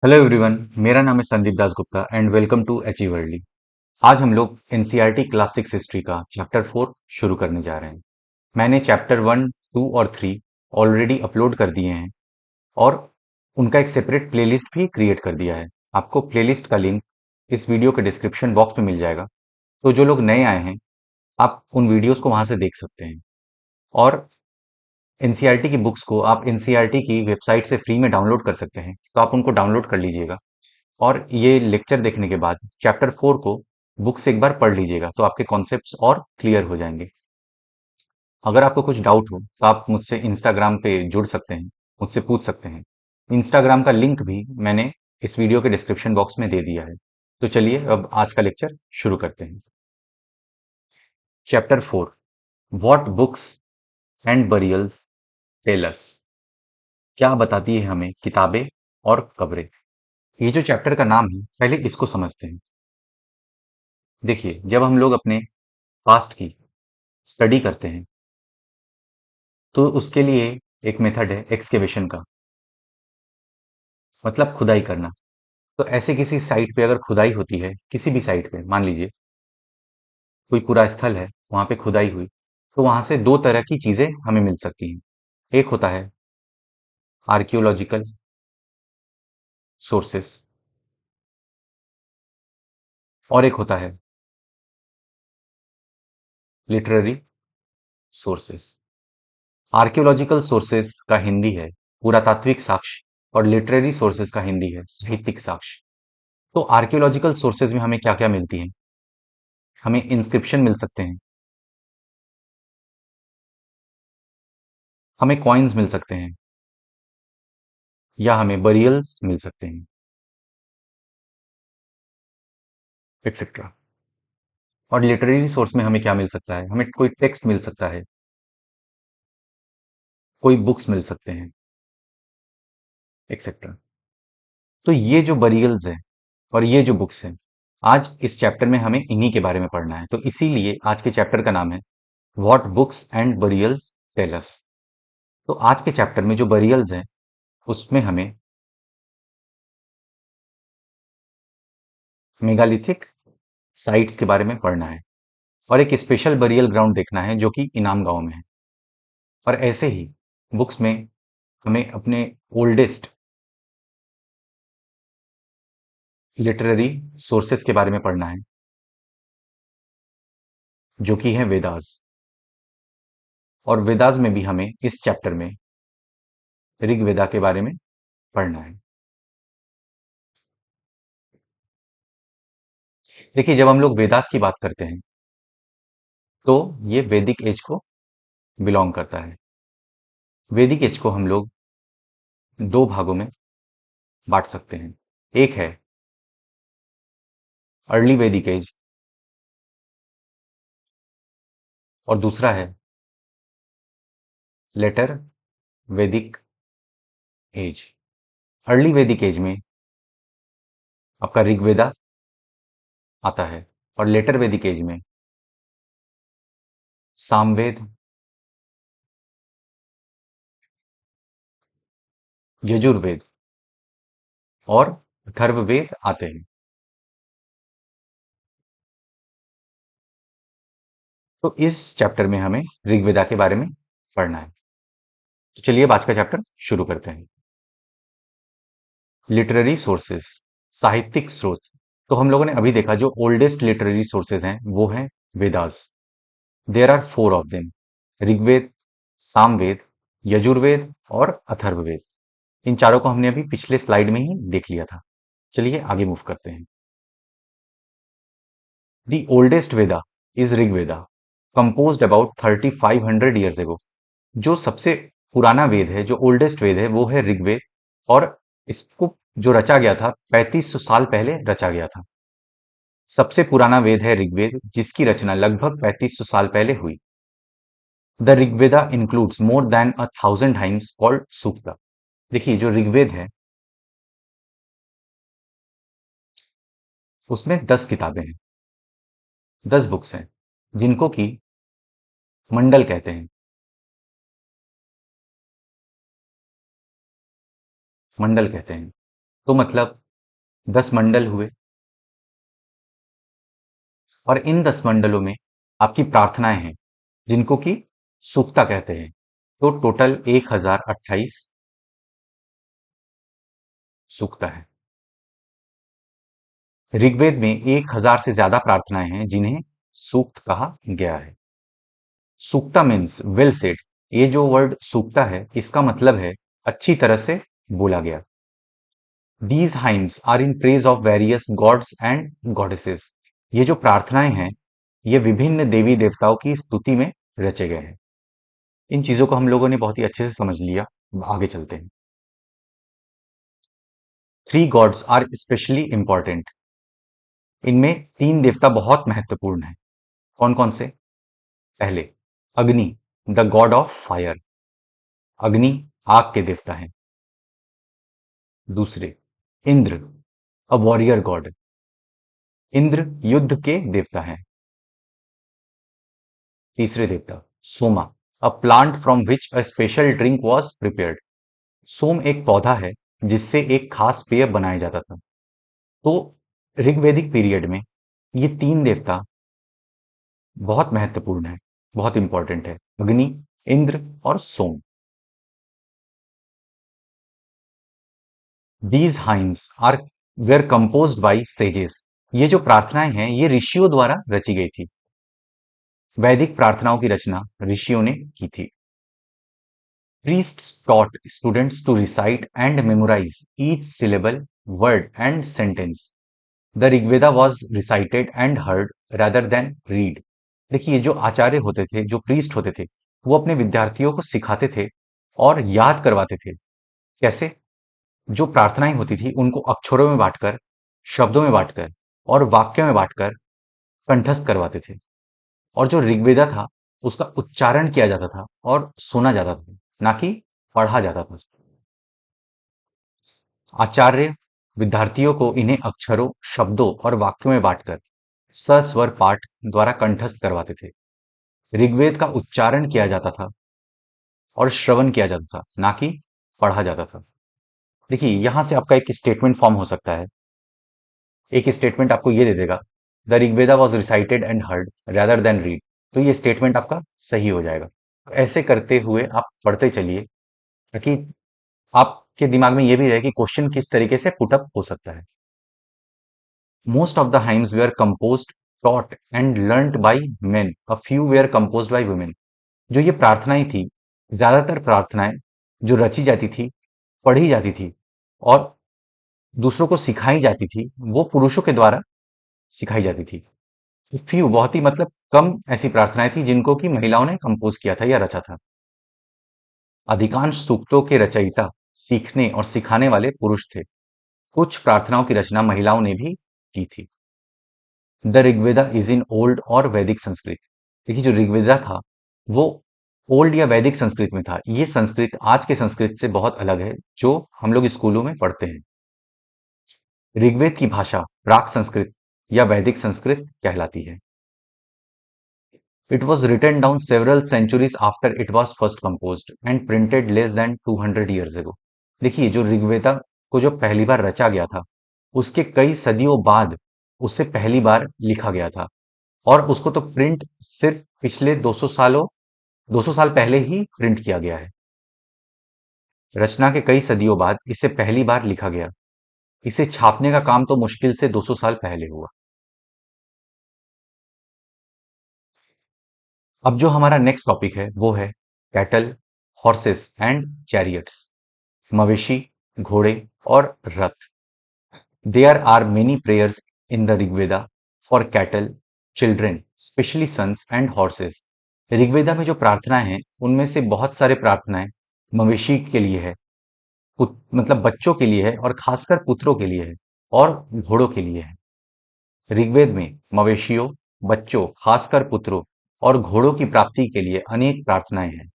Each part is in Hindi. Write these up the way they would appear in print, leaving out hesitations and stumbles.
हेलो एवरीवन, मेरा नाम है Sandeep Das Gupta and welcome to achieve early. आज हम लोग एनसीईआरटी क्लास 6 हिस्ट्री का चैप्टर 4 शुरू करने जा रहे हैं। मैंने चैप्टर 1, 2 और 3 ऑलरेडी अपलोड कर दिए हैं और उनका एक सेपरेट प्लेलिस्ट भी क्रिएट कर दिया है। आपको प्लेलिस्ट का लिंक इस वीडियो के डिस्क्रिप्शन बॉक्स में मिल जाएगा। तो जो लोग नए आए हैं, आप उन वीडियोस को वहां से देख सकते हैं और एनसीईआरटी की बुक्स को आप एनसीईआरटी की वेबसाइट से फ्री में डाउनलोड कर सकते हैं। तो आप उनको डाउनलोड कर लीजिएगा और ये लेक्चर देखने के बाद चैप्टर 4 को बुक से एक बार पढ़ लीजिएगा तो आपके कॉन्सेप्ट्स और क्लियर हो जाएंगे। अगर आपको कुछ डाउट हो तो आप मुझसे इंस्टाग्राम पे जुड़ सकते हैं, मुझसे पूछ सकते हैं। इंस्टाग्राम का लिंक भी मैंने इस वीडियो के डिस्क्रिप्शन बॉक्स में दे दिया है। तो चलिए अब आज का लेक्चर शुरू करते हैं। Chapter 4, what books and burials tell us. क्या बताती है हमें किताबें और कब्रें। ये जो चैप्टर का नाम है, पहले इसको समझते हैं। देखिए, जब हम लोग अपने पास्ट की स्टडी करते हैं तो उसके लिए एक मेथड है एक्सकेवेशन का, मतलब खुदाई करना। तो ऐसे किसी साइट पे अगर खुदाई होती है, किसी भी साइट पे मान लीजिए कोई पूरा स्थल है, वहां पे खुदाई हुई, तो वहां से दो तरह की चीजें हमें मिल सकती हैं। एक होता है आर्कियोलॉजिकल सोर्सेस और एक होता है लिटरेरी सोर्सेस। आर्कियोलॉजिकल सोर्सेस का हिंदी है पुरातात्विक साक्ष्य और लिटरेरी सोर्सेस का हिंदी है साहित्यिक साक्ष्य। तो आर्कियोलॉजिकल सोर्सेज में हमें क्या क्या मिलती हैं? हमें इंस्क्रिप्शन मिल सकते हैं, हमें कॉइन्स मिल सकते हैं या हमें बरियल्स मिल सकते हैं, एक्सेट्रा। और लिटरेरी सोर्स में हमें क्या मिल सकता है? हमें कोई टेक्स्ट मिल सकता है, कोई बुक्स मिल सकते हैं, एक्सेट्रा। तो ये जो बरियल्स है और ये जो बुक्स हैं, आज इस चैप्टर में हमें इन्हीं के बारे में पढ़ना है। तो इसीलिए आज के चैप्टर का नाम है what books and burials tell us. तो आज के चैप्टर में जो बरियल्स हैं उसमें हमें मेगालिथिक साइट्स के बारे में पढ़ना है और एक स्पेशल बरियल ग्राउंड देखना है जो कि इनाम गांव में है। और ऐसे ही बुक्स में हमें अपने ओल्डेस्ट लिटरेरी सोर्सेस के बारे में पढ़ना है जो कि है वेदास। और वेदास में भी हमें इस चैप्टर में ऋग्वेदा के बारे में पढ़ना है। देखिए, जब हम लोग वेदास की बात करते हैं तो ये वैदिक एज को बिलोंग करता है। वैदिक एज को हम लोग दो भागों में बांट सकते हैं। एक है अर्ली वैदिक एज और दूसरा है लेटर वैदिक एज। अर्ली वैदिक एज में आपका ऋग्वेदा आता है और लेटर वैदिक एज में सामवेद, यजुर्वेद और अथर्ववेद आते हैं। तो इस चैप्टर में हमें ऋग्वेदा के बारे में पढ़ना है। तो चलिए अब आज का चैप्टर शुरू करते हैं। लिटरेरी सोर्सेस, साहित्यिक स्रोत। तो हम लोगों ने अभी देखा जो ओल्डेस्ट लिटरेरी सोर्सेज हैं वो हैं Vedas. There are four of them, Rigveda, Samaveda, Yajurveda और अथर्ववेद। इन चारों को हमने अभी पिछले स्लाइड में ही देख लिया था। चलिए आगे मूव करते हैं। The oldest Veda is Rigveda, composed about 3500 years ago. जो सबसे पुराना वेद है, जो ओल्डेस्ट वेद है, वो है ऋग्वेद और इसको जो रचा गया था 3500 साल पहले रचा गया था। सबसे पुराना वेद है ऋग्वेद जिसकी रचना लगभग 3500 साल पहले हुई। The Rigveda includes more than 1000 hymns called sukta. देखिए, जो ऋग्वेद है उसमें 10 किताबें हैं, 10 बुक्स हैं जिनको कि मंडल कहते हैं। मंडल कहते हैं। तो मतलब 10 मंडल हुए, और इन 10 मंडलों में आपकी प्रार्थनाएं हैं जिनको कि सूक्ता कहते हैं। तो टोटल 1028 सूक्ता है। ऋग्वेद में 1000 से ज्यादा प्रार्थनाएं हैं जिन्हें सूक्त कहा गया है। सूक्ता मीन्स वेल सेड। ये जो वर्ड सूक्ता है इसका मतलब है अच्छी तरह से बोला गया। These hymns are in praise of various gods and goddesses. ये जो प्रार्थनाएं हैं ये विभिन्न देवी देवताओं की स्तुति में रचे गए हैं। इन चीजों को हम लोगों ने बहुत ही अच्छे से समझ लिया। आगे चलते हैं। 3 गॉड्स आर स्पेशली इंपॉर्टेंट। इनमें 3 देवता बहुत महत्वपूर्ण हैं। कौन कौन से? पहले, अग्नि, द गॉड ऑफ फायर। अग्नि आग के देवता हैं। दूसरे, Indra, a warrior god. Indra युद्ध के देवता हैं। तीसरे देवता, Soma, a plant from which a special drink was prepared. Soma एक पौधा है जिससे एक खास पेय बनाया जाता था। तो ऋग्वैदिक पीरियड में ये 3 देवता बहुत महत्वपूर्ण है, बहुत इंपॉर्टेंट है। अग्नि, इंद्र और Soma. These hymns are were composed by sages. ये जो प्रार्थनाएं हैं ये ऋषियों द्वारा रची गई थी। वैदिक प्रार्थनाओं की रचना ऋषियों ने की थी। Priests taught students to recite and memorize each syllable, word, and sentence. The Rigveda was recited and heard rather than read. देखिए, जो आचार्य होते थे, जो प्रीस्ट होते थे, वो अपने विद्यार्थियों को सिखाते थे और याद करवाते थे। कैसे? जो प्रार्थनाएं होती थी उनको अक्षरों में बांटकर, शब्दों में बांटकर और वाक्यों में बांटकर कंठस्थ करवाते थे। और जो ऋग्वेदा था उसका उच्चारण किया जाता था और सुना जाता था, ना कि पढ़ा जाता था। आचार्य विद्यार्थियों को इन्हें अक्षरों, शब्दों और वाक्यों में बांटकर सस्वर पाठ द्वारा कंठस्थ करवाते थे। ऋग्वेद का उच्चारण किया जाता था और श्रवण किया जाता था, ना कि पढ़ा जाता था। देखिए, यहां से आपका एक स्टेटमेंट फॉर्म हो सकता है। एक स्टेटमेंट आपको ये दे देगा, the Rigveda was recited and heard rather than read. तो ये स्टेटमेंट आपका सही हो जाएगा। ऐसे करते हुए आप पढ़ते चलिए ताकि आपके दिमाग में ये भी रहे कि क्वेश्चन किस तरीके से पुटअप हो सकता है। Most of the hymns were composed, taught and learnt by men. A few were composed by women. जो ये प्रार्थनाएं थी, ज्यादातर प्रार्थनाएं जो रची जाती थी, पढ़ी जाती थी और दूसरों को सिखाई जाती थी, वो पुरुषों के द्वारा सिखाई जाती थी। फ्यू बहुत ही मतलब कम ऐसी प्रार्थनाएं थी जिनको कि महिलाओं ने कंपोज किया था या रचा था। अधिकांश सूक्तों के रचयिता सीखने और सिखाने वाले पुरुष थे। कुछ प्रार्थनाओं की रचना महिलाओं ने भी की थी। The Rigveda is in old और वैदिक संस्कृत। देखिए, जो ऋग्वेदा था वो ओल्ड या वैदिक संस्कृत में था। ये संस्कृत आज के संस्कृत से बहुत अलग है जो हम लोग स्कूलों में पढ़ते हैं। ऋग्वेद की भाषा प्राक संस्कृत या वैदिक संस्कृत कहलाती है। It was written down several centuries after it was first composed and printed less than 200 years ago. देखिए, जो ऋग्वेदा को जो पहली बार रचा गया था उसके कई सदियों बाद उसे पहली बार लिखा गया था, और उसको तो प्रिंट सिर्फ पिछले 200 साल पहले ही प्रिंट किया गया है। रचना के कई सदियों बाद इसे पहली बार लिखा गया। इसे छापने का काम तो मुश्किल से 200 साल पहले हुआ। अब जो हमारा नेक्स्ट टॉपिक है वो है कैटल, हॉर्सेस एंड चैरियट्स। मवेशी, घोड़े और रथ। There are many prayers in the Rigveda for cattle, children, specially sons and horses. Rigveda में जो प्रार्थनाएं हैं उनमें से बहुत सारे प्रार्थनाएं मवेशी के लिए है, मतलब बच्चों के लिए है और खासकर पुत्रों के लिए है और घोड़ों के लिए है। ऋग्वेद में मवेशियों, बच्चों, खासकर पुत्रों और घोड़ों की प्राप्ति के लिए अनेक प्रार्थनाएं हैं।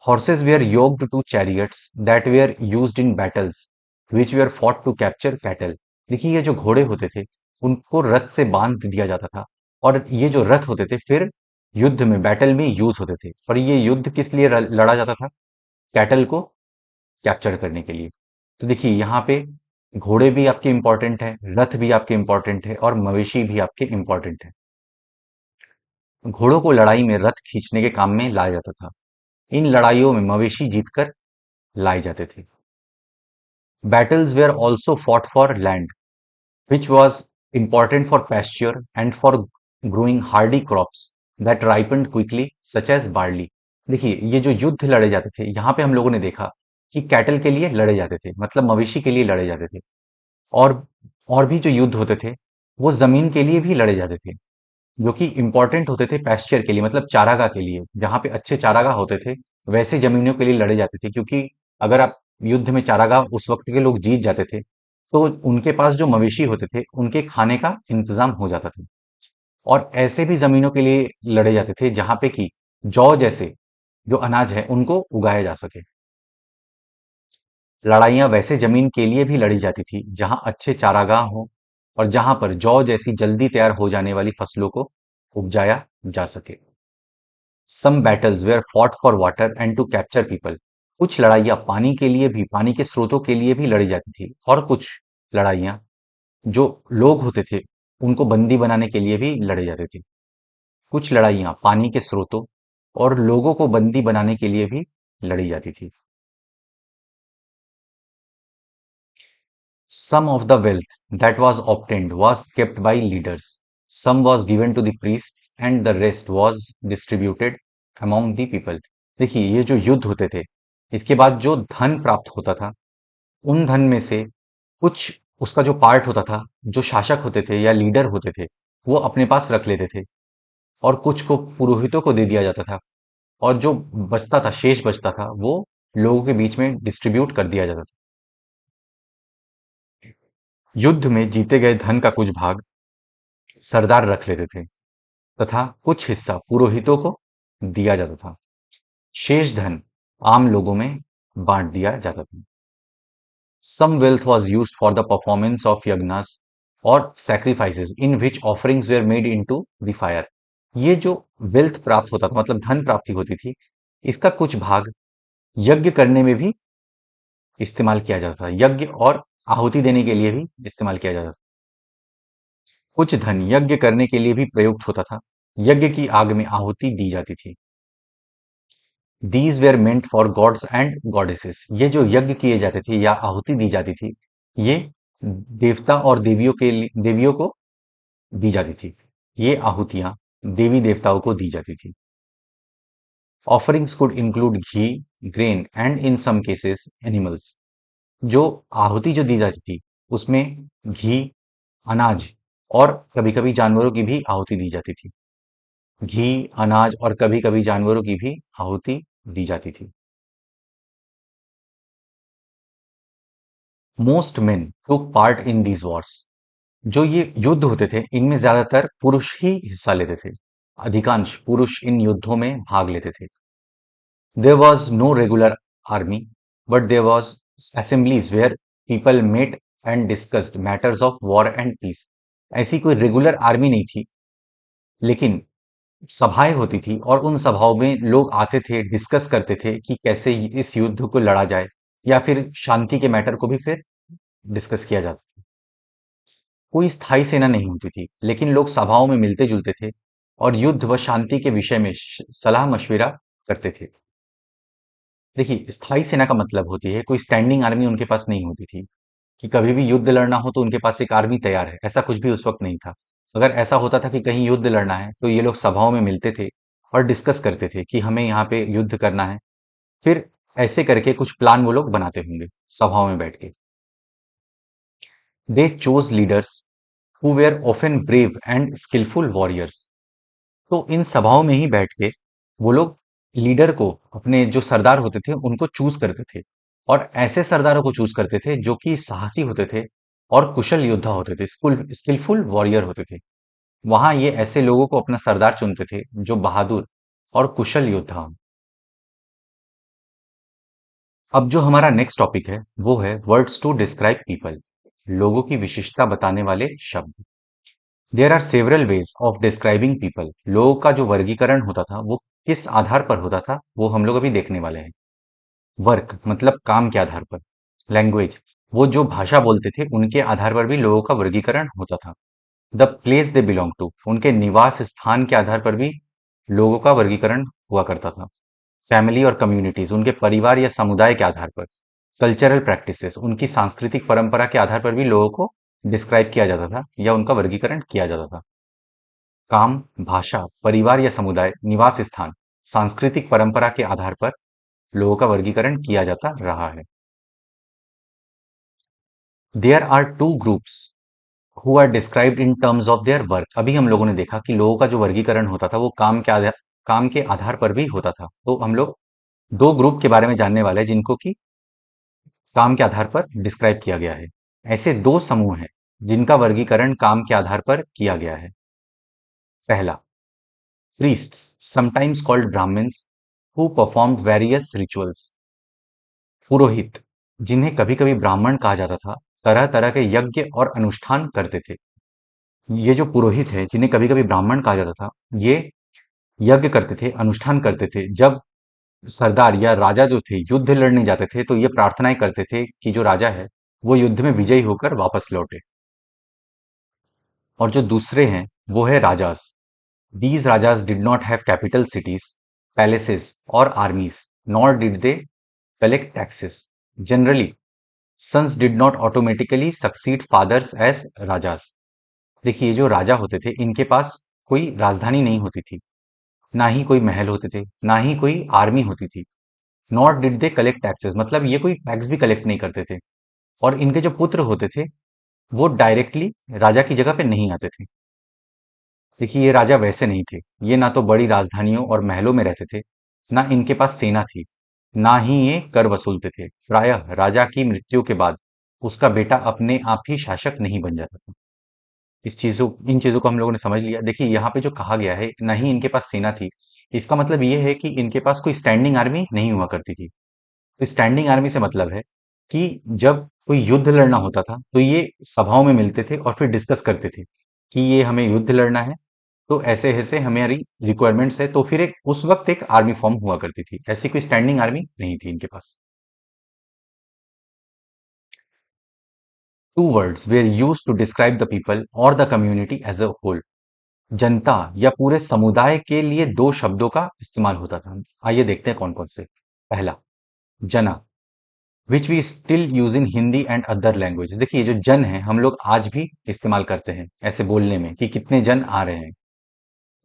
Horses were yoked to chariots that were used in battles, which were fought to capture cattle. देखिए, ये जो घोड़े होते थे उनको रथ से बांध दिया जाता था, और ये जो रथ होते थे फिर युद्ध में, बैटल में यूज होते थे। और ये युद्ध किस लिए लड़ा जाता था? कैटल को कैप्चर करने के लिए। तो देखिए यहाँ पे घोड़े भी आपके इंपॉर्टेंट है, रथ भी आपके इंपॉर्टेंट है और मवेशी भी आपके इंपॉर्टेंट है। घोड़ों को लड़ाई में रथ खींचने के काम में लाया जाता था। इन लड़ाइयों में मवेशी जीतकर लाए जाते थे। Battles were also fought for land which was important for pasture and for growing hardy crops that ripened quickly such as barley। देखिए ये जो युद्ध लड़े जाते थे यहाँ पे हम लोगों ने देखा कि कैटल के लिए लड़े जाते थे, मतलब मवेशी के लिए लड़े जाते थे। और और भी जो युद्ध होते थे वो जमीन के लिए भी लड़े जाते थे, जो कि इंपॉर्टेंट होते थे पैस्चर के लिए, मतलब चारागाह के लिए। जहां पे अच्छे चारागाह होते थे वैसे जमीनों के लिए लड़े जाते थे, क्योंकि अगर आप युद्ध में चारागाह उस वक्त के लोग जीत जाते थे तो उनके पास जो मवेशी होते थे उनके खाने का इंतजाम हो जाता था। और ऐसे भी जमीनों के लिए लड़े जाते थे जहां पे कि जौ जैसे जो अनाज है उनको उगाया जा सके। लड़ाइयां वैसे जमीन के लिए भी लड़ी जाती थी जहां अच्छे चारागाह हो और जहां पर जौ जैसी जल्दी तैयार हो जाने वाली फसलों को उपजाया जा सके। Some battles were fought for water and to capture people. कुछ लड़ाइयां पानी के लिए भी, पानी के स्रोतों के लिए भी लड़ी जाती थी, और कुछ लड़ाइयां जो लोग होते थे उनको बंदी बनाने के लिए भी लड़े जाते थे। कुछ लड़ाइयां पानी के स्रोतों और लोगों को बंदी बनाने के लिए भी लड़ी जाती थी। Some of the wealth that was obtained was kept by leaders. Some was given to the priests and the rest was distributed among the people। देखिए ये जो युद्ध होते थे इसके बाद जो धन प्राप्त होता था उन धन में से कुछ, उसका जो पार्ट होता था, जो शासक होते थे या लीडर होते थे वो अपने पास रख लेते थे, और कुछ को पुरोहितों को दे दिया जाता था, और जो बचता था, शेष बचता था, वो लोगों के बीच में डिस्ट्रीब्यूट कर दिया जाता था। युद्ध में जीते गए धन का कुछ भाग सरदार रख लेते थे तथा कुछ हिस्सा पुरोहितों को दिया जाता था। शेष धन आम लोगों में बांट दिया जाता था। Some wealth was use for the performance of yajnas और sacrifices in which offerings were made into the fire. ये जो वेल्थ प्राप्त होता था, मतलब धन प्राप्ति होती थी, इसका कुछ भाग यज्ञ करने में भी इस्तेमाल किया जाता था, यज्ञ और आहुति देने के लिए भी इस्तेमाल किया जाता था। कुछ धन यज्ञ करने के लिए भी प्रयुक्त होता था, यज्ञ की आग में आहुति दी जाती थी। These where meant for gods and goddesses. ये जो यज्ञ किए जाते थे या आहुति दी जाती थी, ये देवता और देवियों को दी जाती थी। ये आहुतियां देवी देवताओं को दी जाती थी। Offerings could include ghee, grain and in some cases animals. जो आहुति जो दी जाती थी उसमें घी, अनाज और कभी-कभी जानवरों की भी आहुति दी जाती थी। घी, अनाज और कभी-कभी जानवरों की भी आहुति दी जाती थी। Most main took part in these Wars. जो ये युद्ध होते थे इनमें ज्यादातर पुरुष ही हिस्सा लेते थे। अधिकांश पुरुष इन युद्धों में भाग लेते थे। There was no regular army but there was assemblies where people met and discussed matters of war and peace. ऐसी कोई रेगुलर आर्मी नहीं थी, लेकिन सभाएं होती थी और उन सभाओं में लोग आते थे, डिस्कस करते थे कि कैसे इस युद्ध को लड़ा जाए, या फिर शांति के मैटर को भी फिर डिस्कस किया जाता था। कोई स्थायी सेना नहीं होती थी, लेकिन लोग सभाओं में मिलते जुलते थे और युद्ध व शांति के विषय में सलाह मशविरा करते थे। देखिए स्थायी सेना का मतलब होती है कोई स्टैंडिंग आर्मी उनके पास नहीं होती थी कि कभी भी युद्ध लड़ना हो तो उनके पास एक आर्मी तैयार है, ऐसा कुछ भी उस वक्त नहीं था। अगर ऐसा होता था कि कहीं युद्ध लड़ना है तो ये लोग सभाओं में मिलते थे और डिस्कस करते थे कि हमें यहाँ पे युद्ध करना है। फिर ऐसे करके कुछ प्लान वो लोग बनाते होंगे सभाओं में बैठ के। They chose leaders who were often brave and skilful warriors. तो इन सभाओं में ही बैठ के वो लोग लीडर को, अपने जो सरदार होते थे उनको चूज करते थे, और ऐसे सरदारों को चूज करते थे जो कि साहसी होते थे और कुशल योद्धा होते थे, स्किलफुल वॉरियर होते थे। वहां ये ऐसे लोगों को अपना सरदार चुनते थे जो बहादुर और कुशल योद्धा हों। अब जो हमारा नेक्स्ट टॉपिक है वो है वर्ड्स टू डिस्क्राइब पीपल। लोगों की विशिष्टता बताने वाले शब्द। There are several ways of describing people. लोगों का जो वर्गीकरण होता था वो किस आधार पर होता था वो हम लोग अभी देखने वाले हैं। वर्क मतलब काम के आधार पर। लैंग्वेज, वो जो भाषा बोलते थे उनके आधार पर भी लोगों का वर्गीकरण होता था। The place they belong to, उनके निवास स्थान के आधार पर भी लोगों का वर्गीकरण हुआ करता था। फैमिली और कम्युनिटीज, उनके परिवार या समुदाय के आधार पर। कल्चरल प्रैक्टिसेस, उनकी सांस्कृतिक परंपरा के आधार पर भी लोगों को डिस्क्राइब किया जाता था या उनका वर्गीकरण किया जाता था। काम, भाषा, परिवार या समुदाय, निवास स्थान, सांस्कृतिक परंपरा के आधार पर लोगों का वर्गीकरण किया जाता रहा है। There are two groups who are described in terms of their work. अभी हम लोगों ने देखा कि लोगों का जो वर्गीकरण होता था वो काम के आधार पर भी होता था। तो हम लोग दो ग्रुप के बारे में जानने वाले हैं जिनको कि काम के आधार पर डिस्क्राइब किया गया है। ऐसे दो समूह हैं जिनका वर्गीकरण काम के आधार पर किया गया है। पहला, priests, sometimes called Brahmins, who performed various rituals. पुरोहित, जिन्हें कभी कभी ब्राह्मण कहा जाता था, तरह तरह के यज्ञ और अनुष्ठान करते थे। ये जो पुरोहित है जिन्हें कभी कभी ब्राह्मण कहा जाता था, ये यज्ञ करते थे, अनुष्ठान करते थे। जब सरदार या राजा जो थे युद्ध लड़ने जाते थे तो ये प्रार्थनाएं करते थे कि जो राजा है वो युद्ध में विजयी होकर वापस लौटे। और जो दूसरे हैं वो है rajas. These rajas did not have capital cities, palaces और armies, nor did they collect taxes. Generally sons did not automatically succeed fathers as rajas. देखिए, ये जो राजा होते थे इनके पास कोई राजधानी नहीं होती थी, ना ही कोई महल होते थे, ना ही कोई आर्मी होती थी। Not did they collect taxes, मतलब ये कोई टैक्स भी कलेक्ट नहीं करते थे। और इनके जो पुत्र होते थे वो डायरेक्टली राजा की जगह पे नहीं आते थे। देखिए, ये राजा वैसे नहीं थे। ये ना तो बड़ी राजधानियों और महलों में रहते थे, ना इनके पास सेना थी, ना ही ये कर वसूलते थे। प्रायः राजा की मृत्यु के बाद उसका बेटा अपने आप ही शासक नहीं बन जाता था। इन चीजों को हम लोगों ने समझ लिया। देखिए, यहाँ पे जो कहा गया है ना ही इनके पास सेना थी, इसका मतलब ये है कि इनके पास कोई स्टैंडिंग आर्मी नहीं हुआ करती थी। तो स्टैंडिंग आर्मी से मतलब है कि जब कोई युद्ध लड़ना होता था तो ये सभाओं में मिलते थे और फिर डिस्कस करते थे कि ये हमें युद्ध लड़ना है, तो ऐसे ऐसे हमारी रिक्वायरमेंट्स है, तो फिर उस वक्त एक आर्मी फॉर्म हुआ करती थी। ऐसी कोई स्टैंडिंग आर्मी नहीं थी इनके पास। Two words were use to describe the people और the community as a whole. जनता या पूरे समुदाय के लिए दो शब्दों का इस्तेमाल होता था। आइए देखते हैं कौन कौन से। पहला, जना, which we still use in Hindi and other language. देखिए, जो जन है हम लोग आज भी इस्तेमाल करते हैं ऐसे बोलने में कि कितने जन आ रहे हैं।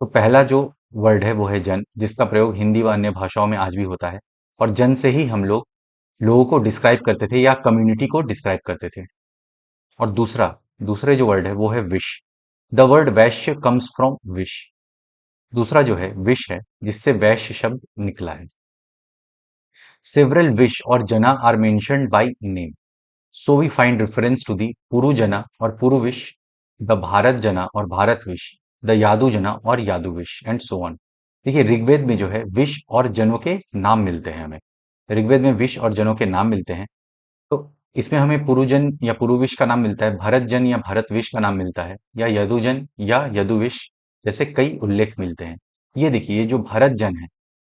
तो पहला जो वर्ड है वो है जन, जिसका प्रयोग हिंदी व अन्य भाषाओं में आज भी होता है। और जन से ही हम लोग लोगों को डिस्क्राइब करते थे या कम्युनिटी को डिस्क्राइब करते थे। और दूसरे जो वर्ड है वो है wish. The word Vysya comes from wish. दूसरा जो है विश है, जिससे वैश्य शब्द निकला है। सेवरल विश और jana are mentioned by name, so we find reference to the Purujana और पुरुविश, द भारत जना और भारतविश, द यादुजना और यादुविश एंड सो ऑन। देखिए, ऋग्वेद में जो है विश और जनों के नाम मिलते हैं हमें। ऋग्वेद में विश और जनों के नाम मिलते हैं। तो इसमें हमें पुरुजन या पुरुविश का नाम मिलता है, भरतजन या भरतविश का नाम मिलता है, या यदुजन या यदुविश जैसे कई उल्लेख मिलते हैं। ये देखिए, ये जो भरतजन है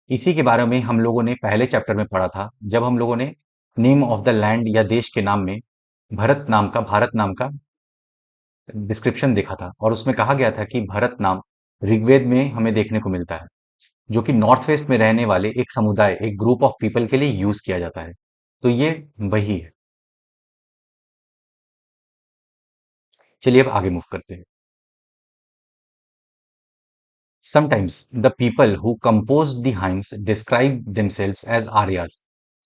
इसी के बारे में हम लोगों ने पहले चैप्टर में पढ़ा था, जब हम लोगों ने नेम ऑफ द लैंड या देश के नाम में भारत नाम का डिस्क्रिप्शन देखा था। और उसमें कहा गया था कि भारत नाम ऋग्वेद में हमें देखने को मिलता है, जो कि नॉर्थ वेस्ट में रहने वाले एक समुदाय, एक ग्रुप ऑफ पीपल के लिए यूज किया जाता है। तो ये वही है। चलिए अब आगे मूव करते हैं। Sometimes the people who composed the hymns described themselves as Aryas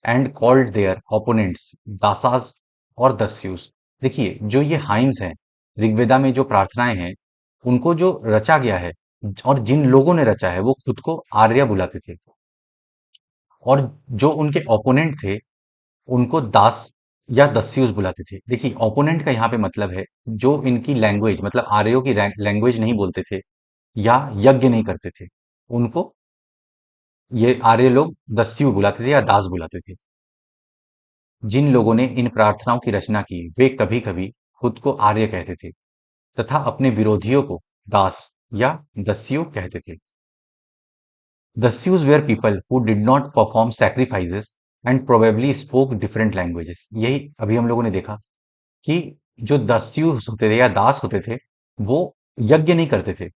and called their opponents दासास और दस्युस। देखिए, जो ये हाइम्स हैं, ऋग्वेदा में जो प्रार्थनाएं हैं, उनको जो रचा गया है और जिन लोगों ने रचा है वो खुद को आर्य बुलाते थे। और जो उनके ओपोनेंट थे उनको दास या दस्युस बुलाते थे। देखिए, ओपोनेंट का यहाँ पे मतलब है जो इनकी लैंग्वेज, मतलब आर्यों की लैंग्वेज नहीं बोलते थे या यज्ञ नहीं करते थे, उनको ये आर्य लोग दस्यु बुलाते थे या दास बुलाते थे। जिन लोगों ने इन प्रार्थनाओं की रचना की वे कभी कभी खुद को आर्य कहते थे तथा अपने विरोधियों को दास या दस्यु कहते थे। Dasyus were people who did not perform sacrifices and probably spoke different languages. यही अभी हम लोगों ने देखा कि जो दस्युस होते थे या दास होते थे वो यज्ञ नहीं करते थे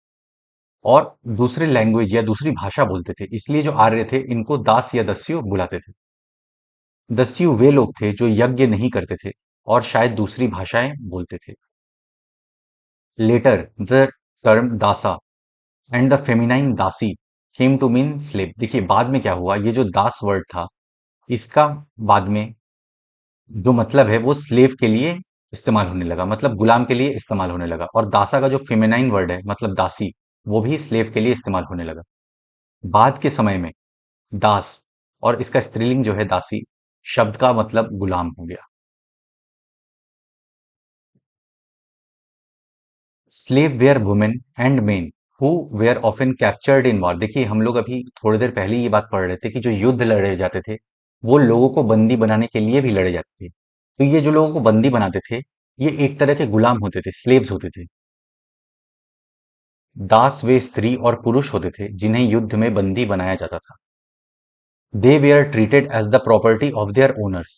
और दूसरे लैंग्वेज या दूसरी भाषा बोलते थे, इसलिए जो आर्य थे इनको दास या दस्यु बुलाते थे। दस्यु वे लोग थे जो यज्ञ नहीं करते थे और शायद दूसरी भाषाएं बोलते थे। लेटर द टर्म दासा एंड द फेमिनाइन दासी केम टू मीन स्लेव। देखिए बाद में क्या हुआ, ये जो दास वर्ड था इसका बाद में जो मतलब है वो स्लेव के लिए इस्तेमाल होने लगा, मतलब गुलाम के लिए इस्तेमाल होने लगा। और दासा का जो फेमिनाइन वर्ड है मतलब दासी, वो भी स्लेव के लिए इस्तेमाल होने लगा। बाद के समय में दास और इसका स्त्रीलिंग जो है दासी शब्द का मतलब गुलाम हो गया। Slave were women and men who were often captured in war. देखिए हम लोग अभी थोड़ी देर पहले ये बात पढ़ रहे थे कि जो युद्ध लड़े जाते थे वो लोगों को बंदी बनाने के लिए भी लड़े जाते थे। तो ये जो लोगों को बंदी बनाते थे ये एक तरह के गुलाम होते थे, स्लेव्स होते थे। दास वे स्त्री और पुरुष होते थे जिन्हें युद्ध में बंदी बनाया जाता था। They were treated as the property of their owners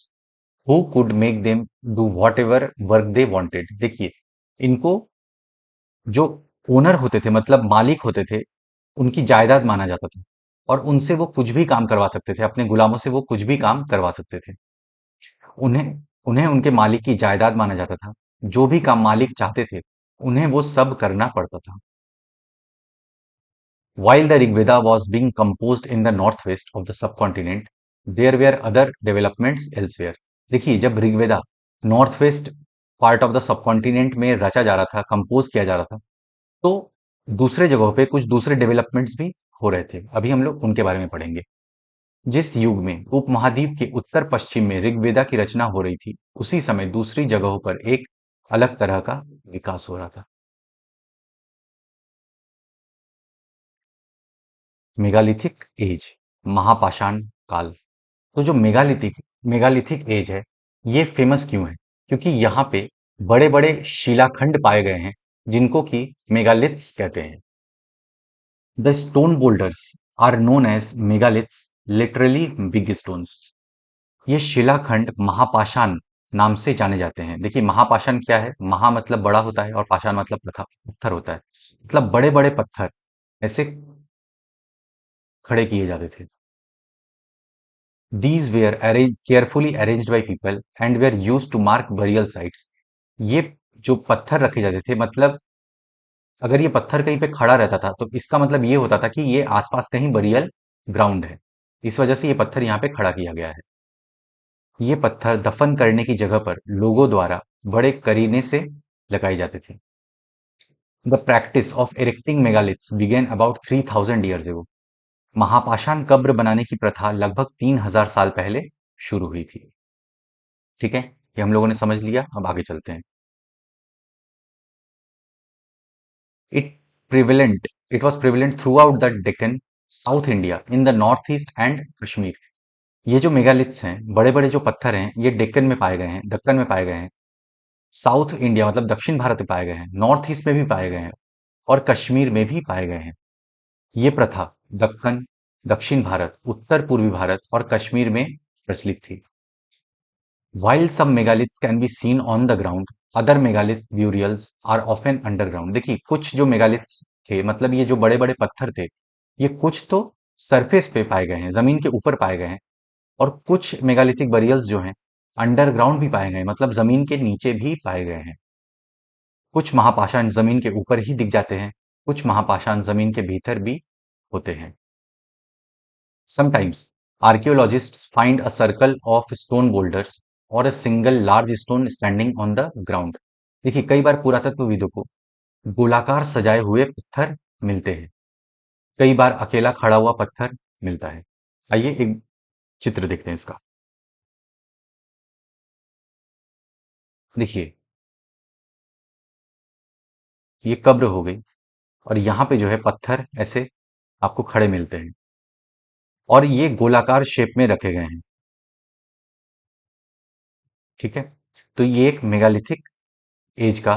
who could make them do whatever work they wanted. देखिए इनको जो ओनर होते थे मतलब मालिक होते थे उनकी जायदाद माना जाता था और उनसे वो कुछ भी काम करवा सकते थे, अपने गुलामों से वो कुछ भी काम करवा सकते थे। उन्हें उन्हें उनके मालिक की जायदाद माना जाता था। जो भी काम मालिक चाहते थे उन्हें वो सब करना पड़ता था। While the Rig Veda was being composed in the northwest of the subcontinent, there were other developments elsewhere. देखिए जब Rigveda north west part of the subcontinent में रचा जा रहा था, कंपोज किया जा रहा था, तो दूसरे जगहों पे कुछ दूसरे डेवलपमेंट्स भी हो रहे थे। अभी हम लोग उनके बारे में पढ़ेंगे। जिस युग में उपमहाद्वीप के उत्तर पश्चिम में ऋग्वेदा की रचना हो रही थी उसी समय दूसरी जगहों पर एक अलग तरह का विकास हो रहा था। मेगालिथिक एज, महापाषाण काल। तो जो मेगालिथिक एज है ये फेमस क्यों है? क्योंकि यहाँ पे बड़े बड़े शिलाखंड पाए गए हैं जिनको कि मेगालिथ्स कहते हैं। The stone boulders are known as megaliths, literally big stones. ये शिलाखंड महापाषाण नाम से जाने जाते हैं। देखिए महापाषाण क्या है, महा मतलब बड़ा होता है और पाषाण मतलब पत्थर होता है, मतलब बड़े बड़े पत्थर ऐसे खड़े किए जाते थे। These were carefully arranged by people and were used to mark burial sites. ये जो पत्थर रखे जाते थे मतलब अगर ये पत्थर कहीं पे खड़ा रहता था तो इसका मतलब ये होता था कि ये आसपास कहीं बरियल ग्राउंड है, इस वजह से ये पत्थर यहाँ पे खड़ा किया गया है। ये पत्थर दफन करने की जगह पर लोगों द्वारा बड़े करीने से लगाए जाते थे। The practice of erecting megaliths began about 3000 years ago. महापाषाण कब्र बनाने की प्रथा लगभग 3000 साल पहले शुरू हुई थी। ठीक है, ये हम लोगों ने समझ लिया। अब आगे चलते हैं। It it was prevalent through out the Deccan, south India, in the north east and Kashmir. ये जो मेगालिथ्स हैं, बड़े बड़े जो पत्थर हैं, ये डेक्कन में पाए गए हैं, दक्कन में पाए गए हैं, साउथ इंडिया मतलब दक्षिण भारत में पाए गए हैं, नॉर्थ ईस्ट में भी पाए गए हैं और कश्मीर में भी पाए गए हैं। ये प्रथा दक्कन, दक्षिण भारत, उत्तर पूर्वी भारत और कश्मीर में प्रचलित थी। While some megaliths can be seen on the ground, other megalith burials are often underground। देखिए कुछ जो मेगालिथ्स थे मतलब ये जो बड़े बड़े पत्थर थे ये कुछ तो सरफेस पे पाए गए हैं, जमीन के ऊपर पाए गए हैं, और कुछ मेगालिथिक बरियल्स जो हैं अंडरग्राउंड भी पाए गए, मतलब जमीन के नीचे भी पाए गए हैं। कुछ महापाषाण जमीन के ऊपर ही दिख जाते हैं, कुछ महापाषाण जमीन के भीतर भी होते हैं। Sometimes archaeologists find a circle of stone boulders or a single large stone standing on the ground। देखिए कई बार पुरातत्वविदों को गोलाकार सजाए हुए पत्थर मिलते हैं, कई बार अकेला खड़ा हुआ पत्थर मिलता है। आइए एक चित्र देखते हैं इसका। देखिए ये कब्र हो गई और यहाँ पे जो है पत्थर ऐसे आपको खड़े मिलते हैं और ये गोलाकार शेप में रखे गए हैं। ठीक है, तो ये एक मेगालिथिक एज का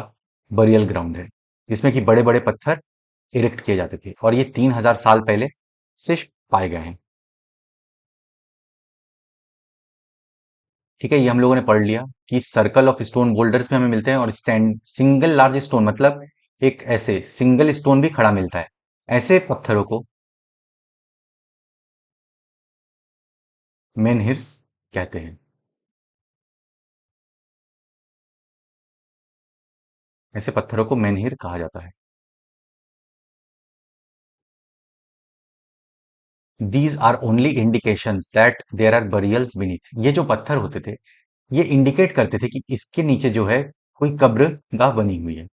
बरियल ग्राउंड है जिसमें कि बड़े बड़े पत्थर इरेक्ट किए जाते थे और ये 3000 साल पहले से पाए गए हैं। ठीक है, ये हम लोगों ने पढ़ लिया कि सर्कल ऑफ स्टोन बोल्डर्स भी हमें मिलते हैं और स्टैंड सिंगल लार्ज स्टोन मतलब एक ऐसे सिंगल स्टोन भी खड़ा मिलता है। ऐसे पत्थरों को मेनहिर्स कहते हैं। ऐसे पत्थरों को मेनहिर कहा जाता है। These are only indication that there are burials beneath. ये जो पत्थर होते थे ये इंडिकेट करते थे कि इसके नीचे जो है कोई कब्रगाह बनी हुई है।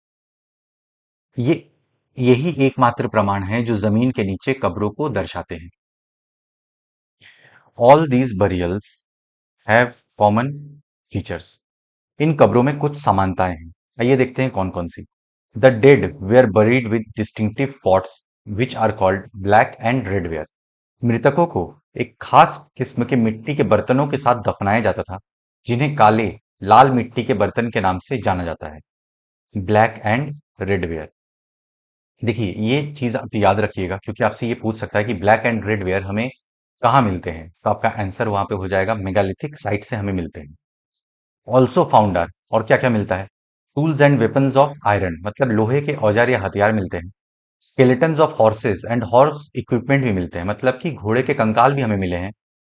ये यही एकमात्र प्रमाण है जो जमीन के नीचे कब्रों को दर्शाते हैं। All these burials have common features. इन कब्रों में कुछ समानताएं हैं। आइए देखते हैं कौन कौन सी। The dead were buried with distinctive pots which are called black and red ware. मृतकों को एक खास किस्म के मिट्टी के बर्तनों के साथ दफनाया जाता था जिन्हें काले लाल मिट्टी के बर्तन के नाम से जाना जाता है, ब्लैक एंड रेड वेयर। देखिए ये चीज आप याद रखिएगा क्योंकि आपसे ये पूछ सकता है कि ब्लैक एंड रेड वेयर हमें कहाँ मिलते हैं, तो आपका आंसर वहां पे हो जाएगा मेगालिथिक साइट से हमें मिलते हैं। ऑल्सो फाउंड आर, और क्या क्या मिलता है, tools and weapons of iron मतलब लोहे के औजार या हथियार मिलते हैं। Skeletons of horses and horse equipment भी मिलते हैं मतलब कि घोड़े के कंकाल भी हमें मिले हैं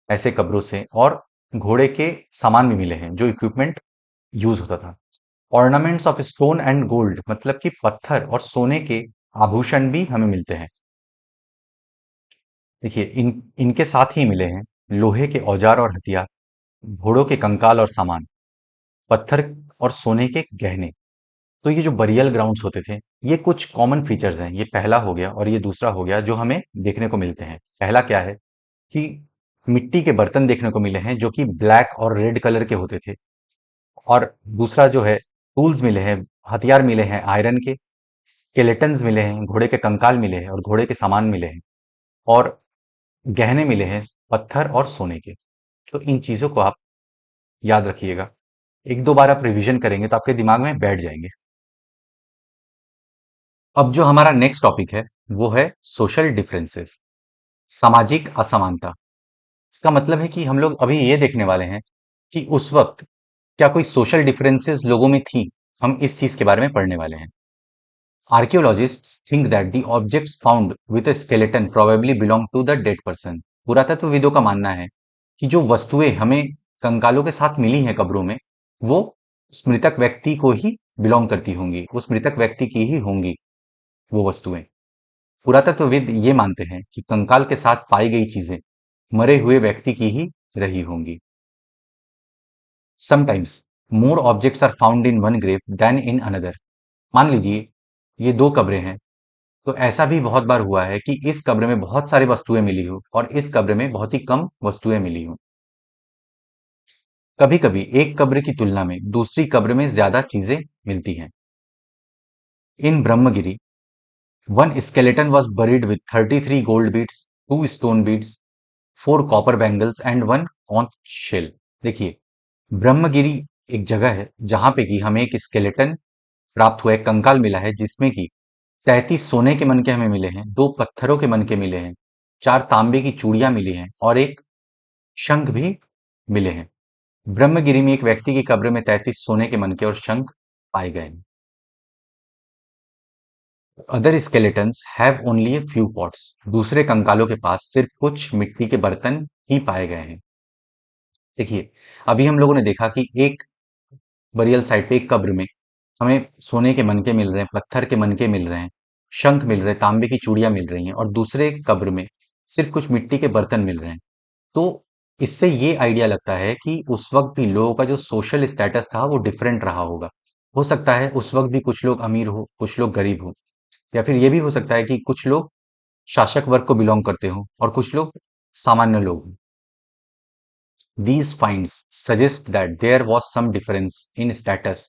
ऐसे कब्रों से, और घोड़े के सामान भी मिले हैं जो इक्विपमेंट यूज होता था। Ornaments of stone and gold मतलब कि पत्थर और सोने के आभूषण भी हमें मिलते हैं। देखिए इनके साथ ही मिले हैं लोहे के औजार और हथियार, घोड़ों के कंकाल और सामान, पत्थर और सोने के गहने। तो ये जो बरियल ग्राउंड्स होते थे ये कुछ कॉमन फीचर्स हैं, ये पहला हो गया और ये दूसरा हो गया जो हमें देखने को मिलते हैं। पहला क्या है कि मिट्टी के बर्तन देखने को मिले हैं जो कि ब्लैक और रेड कलर के होते थे, और दूसरा जो है टूल्स मिले हैं, हथियार मिले हैं आयरन के, स्केलेटन्स मिले हैं, घोड़े के कंकाल मिले हैं और घोड़े के सामान मिले हैं, और गहने मिले हैं पत्थर और सोने के। तो इन चीजों को आप याद रखिएगा, एक दो बार आप रिवीजन करेंगे तो आपके दिमाग में बैठ जाएंगे। अब जो हमारा नेक्स्ट टॉपिक है वो है सोशल डिफरेंसेस, सामाजिक असमानता। इसका मतलब है कि हम लोग अभी ये देखने वाले हैं कि उस वक्त क्या कोई सोशल डिफरेंसेस लोगों में थी। हम इस चीज के बारे में पढ़ने वाले हैं। Archaeologists think that the objects found with a skeleton probably belong to the dead person. पुरातत्वविदों का मानना है कि जो वस्तुएं हमें कंकालों के साथ मिली हैं कब्रों में वो उस मृतक व्यक्ति को ही बिलोंग करती होंगी, उस मृतक व्यक्ति की ही होंगी वो वस्तुएं। पुरातत्वविद ये मानते हैं कि कंकाल के साथ पाई गई चीजें मरे हुए व्यक्ति की ही रही होंगी। Sometimes more objects are found in one grave than in another. मान लीजिए ये दो कब्रें हैं, तो ऐसा भी बहुत बार हुआ है कि इस कब्र में बहुत सारी वस्तुएं मिली हो और इस कब्र में बहुत ही कम वस्तुएं मिली हो। कभी कभी एक कब्र की तुलना में दूसरी कब्र में ज्यादा चीजें मिलती हैं। In Brahmagiri one skeleton was buried with 33 gold beads, 2 stone beads, 4 copper bangles and 1 conch shell। देखिए ब्रह्मगिरी एक जगह है जहां पे कि हमें एक स्केलेटन प्राप्त हुआ, एक कंकाल मिला है जिसमें कि 33 सोने के मनके हमें मिले हैं, 2 पत्थरों के मनके मिले हैं, 4 तांबे की चूड़ियां मिली हैं और एक शंख भी मिले हैं। ब्रह्मगिरी में एक व्यक्ति की कब्र में 33 सोने के मनके और शंख पाए गए हैं। Other skeletons have only a few pots. दूसरे कंकालों के पास सिर्फ कुछ मिट्टी के बर्तन ही पाए गए हैं। देखिए अभी हम लोगों ने देखा कि एक बरियल साइट पे एक कब्र में हमें सोने के मनके मिल रहे हैं, पत्थर के मनके मिल रहे हैं, शंख मिल रहे हैं, तांबे की चूड़ियां मिल रही हैं, और दूसरे कब्र में सिर्फ कुछ मिट्टी के बर्तन मिल रहे हैं। तो इससे ये आइडिया लगता है कि उस वक्त भी लोगों का जो सोशल स्टेटस था वो डिफरेंट रहा होगा। हो सकता है उस वक्त भी कुछ लोग अमीर हो, कुछ लोग गरीब हो, या फिर ये भी हो सकता है कि कुछ लोग शासक वर्ग को बिलोंग करते हो और कुछ लोग सामान्य लोग हों। These finds suggest that there was some difference in status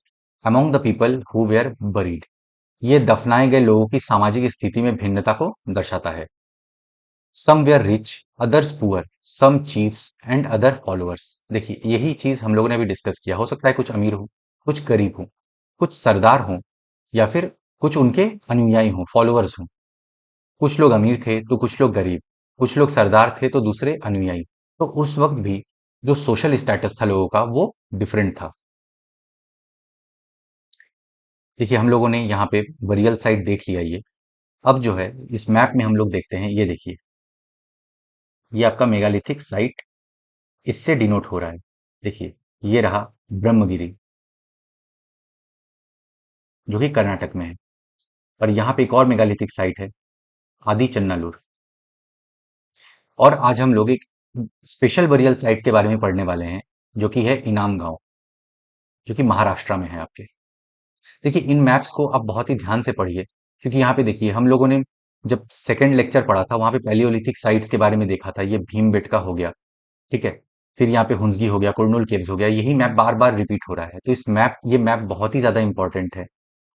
among the people who were buried। ये दफनाए गए लोगों की सामाजिक स्थिति में भिन्नता को दर्शाता है। Some were rich, others poor, some chiefs and other followers. देखिए यही चीज हम लोगों ने अभी डिस्कस किया। हो सकता है कुछ अमीर हो, कुछ गरीब हो, कुछ सरदार हो, या फिर कुछ उनके अनुयायी हों, फॉलोअर्स हों। कुछ लोग अमीर थे तो कुछ लोग गरीब, कुछ लोग सरदार थे तो दूसरे अनुयायी। तो उस वक्त भी जो सोशल स्टेटस था लोगों का वो डिफरेंट था। देखिए हम लोगों ने यहाँ पे बरियल साइट देख लिया ये। अब जो है इस मैप में हम लोग देखते हैं, ये देखिए, ये आपका मेगालिथिक साइट इससे डिनोट हो रहा है। देखिए ये रहा ब्रह्मगिरी, जो कि कर्नाटक में है। और यहाँ पे एक और मेगालिथिक साइट है, आदि चन्नालूर। और आज हम लोग एक स्पेशल बरियल साइट के बारे में पढ़ने वाले हैं, जो कि है इनाम गांव, जो कि महाराष्ट्र में है आपके। देखिए इन मैप्स को आप बहुत ही ध्यान से पढ़िए, क्योंकि यहाँ पे देखिए हम लोगों ने जब सेकंड लेक्चर पढ़ा था वहां पे पैलियोलिथिक साइट्स के बारे में देखा था। ये भीमबेटका हो गया, ठीक है, फिर यहाँ पे हुंसगी हो गया, कुरनूल केव्स हो गया। यही मैप बार बार रिपीट हो रहा है, तो ये मैप बहुत ही ज्यादा इंपॉर्टेंट है।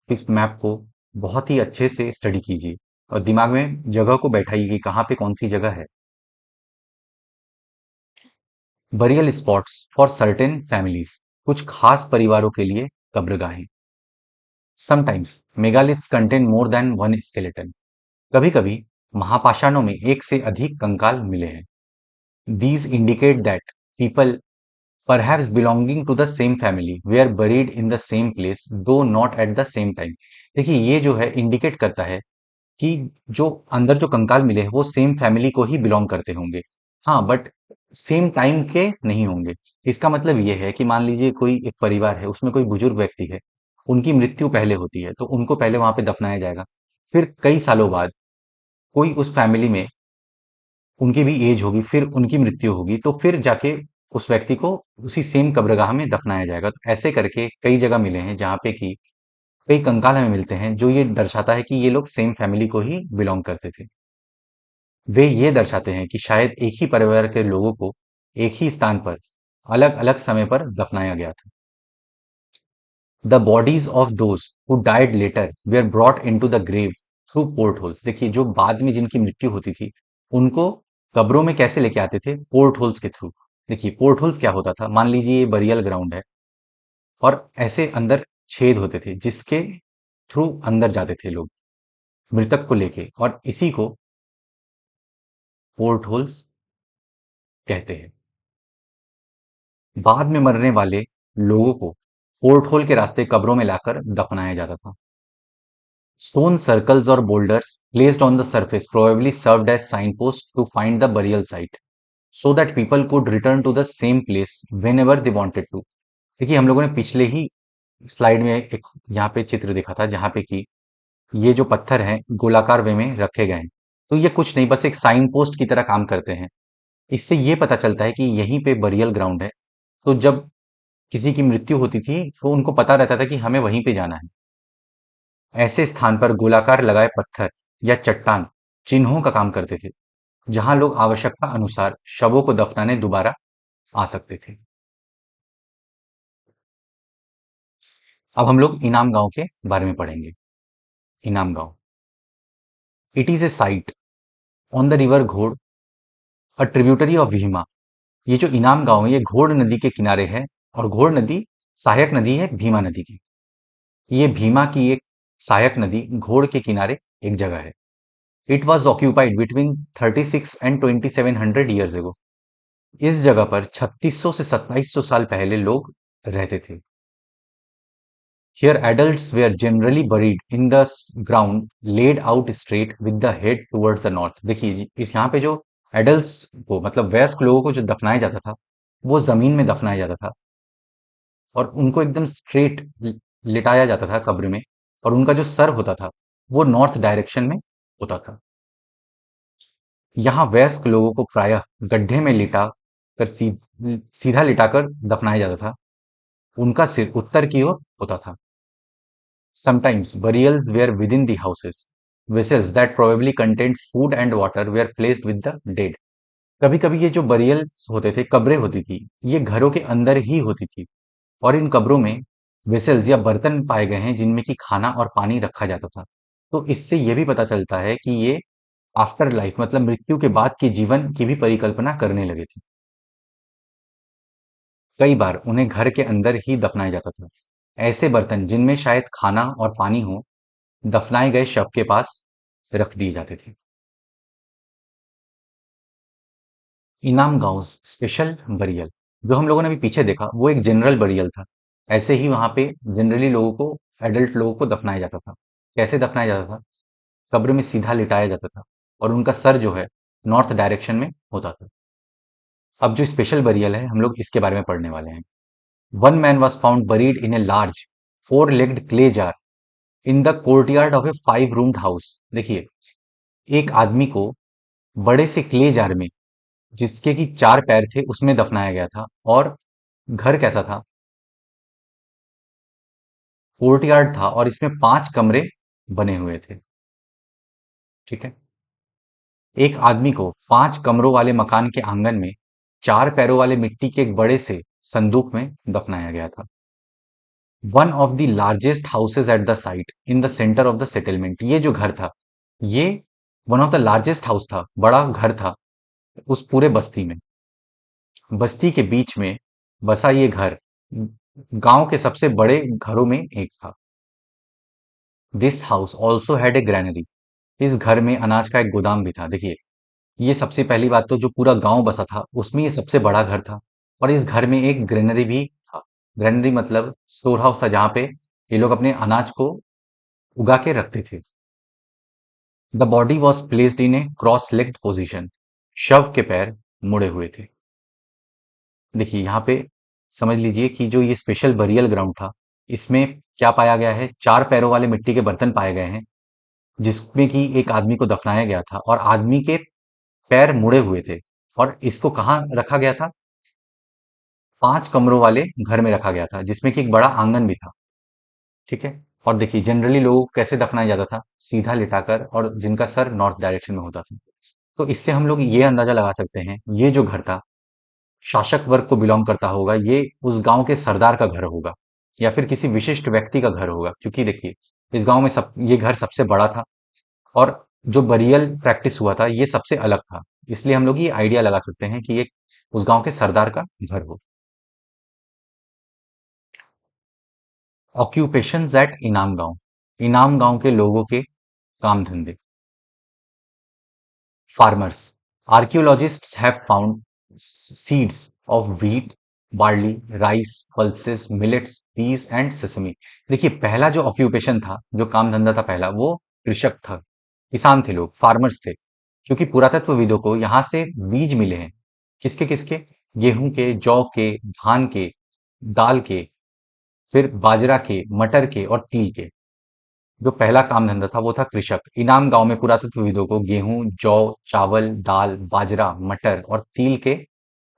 इस मैप को बहुत ही अच्छे से स्टडी कीजिए और दिमाग में जगह को बैठाइए कि कहाँ पे कौन सी जगह है। Burial spots for certain families, कुछ खास परिवारों के लिए कब्रगाहें। Sometimes megaliths contain more than one skeleton, कभी कभी महापाषाणों में एक से अधिक कंकाल मिले हैं। These indicate that people, perhaps belonging to the same family, were buried in the same place, though not at the same time। देखिए ये जो है इंडिकेट करता है कि जो अंदर जो कंकाल मिले हैं वो सेम फैमिली को ही बिलोंग करते होंगे, हाँ, बट सेम टाइम के नहीं होंगे। इसका मतलब ये है कि मान लीजिए कोई एक परिवार है, उसमें कोई बुजुर्ग व्यक्ति है, उनकी मृत्यु पहले होती है तो उनको पहले वहां पे दफनाया जाएगा। फिर कई सालों बाद कोई उस फैमिली में, उनकी भी एज होगी, फिर उनकी मृत्यु होगी, तो फिर जाके उस व्यक्ति को उसी सेम कब्रगाह में दफनाया जाएगा। तो ऐसे करके कई जगह मिले हैं जहाँ पे कि कई कंकाल हमें मिलते हैं, जो ये दर्शाता है कि ये लोग सेम फैमिली को ही बिलोंग करते थे। वे ये दर्शाते हैं कि शायद एक ही परिवार के लोगों को एक ही स्थान पर अलग अलग समय पर दफनाया गया था। The bodies of those who died later were brought into the grave through port holes. देखिए जो बाद में जिनकी मृत्यु होती थी उनको कब्रों में कैसे लेके आते थे? पोर्ट होल्स के थ्रू। देखिए पोर्ट होल्स क्या होता था, मान लीजिए ये बरियल ग्राउंड है और ऐसे अंदर छेद होते थे जिसके थ्रू अंदर जाते थे लोग मृतक को लेके, और इसी को पोर्ट होल्स कहते हैं। बाद में मरने वाले लोगों को पोर्ट होल के रास्ते कब्रों में लाकर दफनाया जाता था। Stone circles or boulders placed on the surface probably served as signposts to find the burial site, so that people could return to the same place whenever they wanted to। देखिए हम लोगों ने पिछले ही स्लाइड में एक यहाँ पे चित्र देखा था जहाँ पे कि ये जो पत्थर हैं गोलाकार वे में रखे गए हैं, तो ये कुछ नहीं बस एक साइन पोस्ट की तरह काम करते हैं। इससे ये पता चलता है कि यहीं पे बरियल ग्राउंड है, तो जब किसी की मृत्यु होती थी तो उनको पता रहता था कि हमें वहीं पे जाना है। ऐसे स्थान पर गोलाकार लगाए पत्थर या चट्टान चिन्हों का काम करते थे, जहां लोग आवश्यकता अनुसार शवों को दफनाने दोबारा आ सकते थे। अब हम लोग इनाम गांव के बारे में पढ़ेंगे। इनाम गांव, it is a site on the river घोड़, अ ट्रिब्यूटरी ऑफ भीमा। ये जो इनाम गांव है ये घोड़ नदी के किनारे है, और घोड़ नदी सहायक नदी है भीमा नदी की। ये भीमा की एक सहायक नदी घोड़ के किनारे एक जगह है। It was occupied between 36 and 2700 years ago. इस जगह पर 3600 से 2700 साल पहले लोग रहते थे। Here adults were generally buried in the ground laid out straight with the head towards the north। देखिए इस यहाँ पे जो एडल्ट्स को मतलब वयस्क लोगों को जो दफनाया जाता था वो जमीन में दफनाया जाता था, और उनको एकदम स्ट्रेट लिटाया जाता था कब्र में, और उनका जो सर होता था वो नॉर्थ डायरेक्शन में होता था। यहाँ वयस्क लोगों को प्रायः गड्ढे में लिटा कर सीधा लिटाकर दफनाया जाता था। उनका सिर उत्तर की ओर होता था। Sometimes burials were within the houses. Vessels that probably contained food and water were placed with the dead। कभी कभी ये जो बरियल्स होते थे, कब्रें होती थी, ये घरों के अंदर ही होती थी, और इन कब्रों में वेसल्स या बर्तन पाए गए हैं जिनमें कि खाना और पानी रखा जाता था। तो इससे यह भी पता चलता है कि ये आफ्टर लाइफ मतलब मृत्यु के बाद के जीवन की भी परिकल्पना करने लगे थे। कई बार उन्हें घर के अंदर ही दफनाया जाता था। ऐसे बर्तन जिनमें शायद खाना और पानी हो दफनाए गए शव के पास रख दिए जाते थे। इनाम गांव स्पेशल बरियल, जो हम लोगों ने अभी पीछे देखा वो एक जनरल बरियल था। ऐसे ही वहां पे जनरली लोगों को, एडल्ट लोगों को दफनाया जाता था। कैसे दफनाया जाता था? कब्र में सीधा लिटाया जाता था और उनका सर जो है नॉर्थ डायरेक्शन में होता था। अब जो स्पेशल बरियल है हम लोग इसके बारे में पढ़ने वाले हैं। One man was found buried in a large four legged clay jar in the courtyard of a five roomed house. देखिए, एक आदमी को बड़े से क्ले जार में, जिसके की चार पैर थे, उसमें दफनाया गया था। और घर कैसा था? कोर्टयार्ड था और इसमें 5 कमरे बने हुए थे। ठीक है। एक आदमी को 5 कमरों वाले मकान के आंगन में 4 पैरों वाले मिट्टी के एक बड़े से संदूक में दफनाया गया था। One of the largest houses at the site in the centre of the settlement. ये जो घर था, ये one of the largest house था, बड़ा घर था उस पूरे बस्ती में। बस्ती के बीच में बसा ये घर गांव के सबसे बड़े घरों में एक था। This house also had a granary. इस घर में अनाज का एक गोदाम भी था। देखिए, ये सबसे पहली बात तो जो पूरा गांव बसा था उसमें ये सबसे बड़ा घर था। और इस घर में एक ग्रेनरी भी था। ग्रेनरी मतलब स्टोर हाउस था जहां पे ये लोग अपने अनाज को उगा के रखते थे। The body was placed in A cross legged position. शव के पैर मुड़े हुए थे। देखिए यहाँ पे समझ लीजिए कि जो ये स्पेशल बरियल ग्राउंड था, इसमें क्या पाया गया है? 4 पैरों वाले मिट्टी के बर्तन पाए गए हैं जिसमें कि एक आदमी को दफनाया गया था और आदमी के पैर मुड़े हुए थे। और इसको कहाँ रखा गया था? 5 कमरों वाले घर में रखा गया था जिसमें कि एक बड़ा आंगन भी था। ठीक है। और देखिए, जनरली लोगों को कैसे दफनाया जाता था? सीधा लिटाकर, और जिनका सर नॉर्थ डायरेक्शन में होता था। तो इससे हम लोग ये अंदाजा लगा सकते हैं, ये जो घर था शासक वर्ग को बिलोंग करता होगा, ये उस गांव के सरदार का घर होगा या फिर किसी विशिष्ट व्यक्ति का घर होगा। क्योंकि देखिए, इस गांव में सब ये घर सबसे बड़ा था और जो बरियल प्रैक्टिस हुआ था ये सबसे अलग था। इसलिए हम लोग ये आइडिया लगा सकते हैं कि ये उस गांव के सरदार का घर हो। ऑक्यूपेशंस एट इनाम गांव। इनाम गांव के लोगों के काम धंधे। Farmers. Archaeologists have found seeds of wheat, barley, rice, pulses, millets, peas and sesame. देखिए, पहला जो ऑक्यूपेशन था, जो काम धंधा था पहला, वो कृषक था। किसान थे लोग, फार्मर्स थे। क्योंकि पुरातत्वविदों को यहाँ से बीज मिले हैं। किसके किसके? गेहूं के, जौ के, धान के, दाल के, फिर बाजरा के, मटर के और तिल के। जो पहला काम धंधा था वो था कृषक। इनाम गांव में पुरातत्वविदों को गेहूं, जौ, चावल, दाल, बाजरा, मटर और तिल के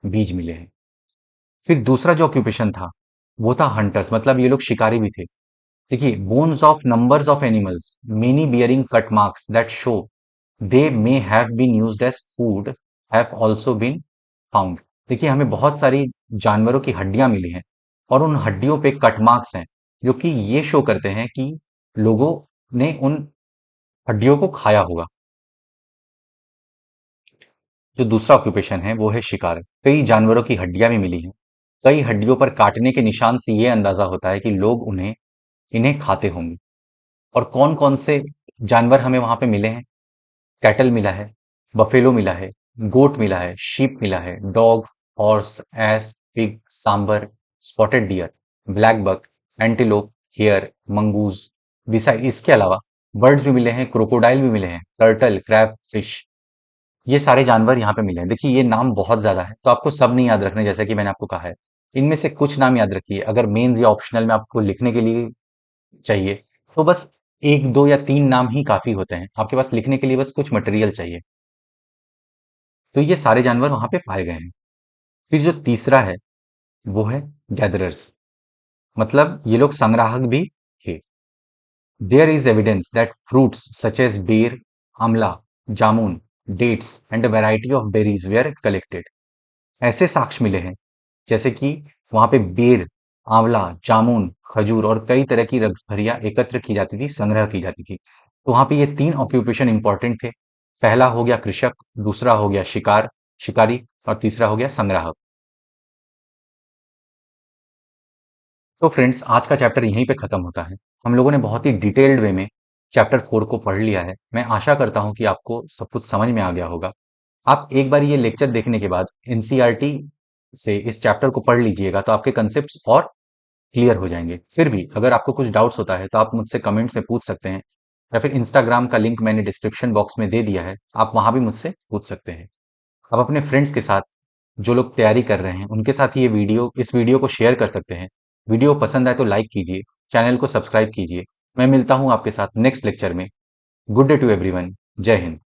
बीज मिले हैं। फिर दूसरा जो ऑक्यूपेशन था वो था हंटर्स, मतलब ये लोग शिकारी भी थे। देखिए, bones of numbers of animals, many bearing cut marks that show they may have been used as food, have also been found. देखिए, हमें बहुत सारी जानवरों की हड्डियां मिली हैं और उन हड्डियों पे कट मार्क्स हैं जो कि ये शो करते हैं कि लोगों ने उन हड्डियों को खाया होगा। जो दूसरा ऑक्यूपेशन है वो है शिकार। कई जानवरों की हड्डियां भी मिली हैं। कई हड्डियों पर काटने के निशान से ये अंदाजा होता है कि लोग इन्हें खाते होंगे। और कौन कौन से जानवर हमें वहां पे मिले हैं? कैटल मिला है, बफेलो मिला है, गोट मिला है, शीप मिला है, dog, horse, ass, pig, sambar, spotted deer, black buck, antelope, hare, mongoose. Beside इसके अलावा बर्ड्स भी मिले हैं, क्रोकोडाइल भी मिले हैं, टर्टल, क्रैब, फिश। ये सारे जानवर यहाँ पे मिले हैं। देखिए, ये नाम बहुत ज्यादा है तो आपको सब नहीं याद रखने, जैसा कि मैंने आपको कहा है। इनमें से कुछ नाम याद रखिए। अगर मेंस या ऑप्शनल में आपको लिखने के लिए चाहिए तो बस एक दो या तीन नाम ही काफी होते हैं। आपके पास लिखने के लिए बस कुछ मटेरियल चाहिए। तो ये सारे जानवर वहां पे पाए गए हैं। फिर जो तीसरा है वो है गैदरर्स, मतलब ये लोग संग्राहक भी थे। There is evidence that fruits such as ber, amla, jamun, dates and a variety of berries were collected. ऐसे साक्ष्य मिले हैं जैसे कि वहां पे बेर, आंवला, जामुन, खजूर और कई तरह की रसभरियां एकत्र की जाती थी, संग्रह की जाती थी। तो वहां पे ये तीन ऑक्यूपेशन इंपॉर्टेंट थे। पहला हो गया कृषक, दूसरा हो गया शिकारी और तीसरा हो गया संग्राहक। तो फ्रेंड्स, आज का चैप्टर यहीं पे खत्म होता है। हम लोगों ने बहुत ही डिटेल्ड वे में चैप्टर 4 को पढ़ लिया है। मैं आशा करता हूं कि आपको सब कुछ समझ में आ गया होगा। आप एक बार ये लेक्चर देखने के बाद एनसीईआरटी से इस चैप्टर को पढ़ लीजिएगा तो आपके कंसेप्ट और क्लियर हो जाएंगे। फिर भी अगर आपको कुछ डाउट्स होता है तो आप मुझसे कमेंट्स में पूछ सकते हैं, या फिर इंस्टाग्राम का लिंक मैंने डिस्क्रिप्शन बॉक्स में दे दिया है, आप वहां भी मुझसे पूछ सकते हैं। आप अपने फ्रेंड्स के साथ, जो लोग तैयारी कर रहे हैं, उनके साथ इस वीडियो को शेयर कर सकते हैं। वीडियो पसंद आए तो लाइक कीजिए, चैनल को सब्सक्राइब कीजिए। मैं मिलता हूं आपके साथ नेक्स्ट लेक्चर में। Good day to everyone. जय हिंद।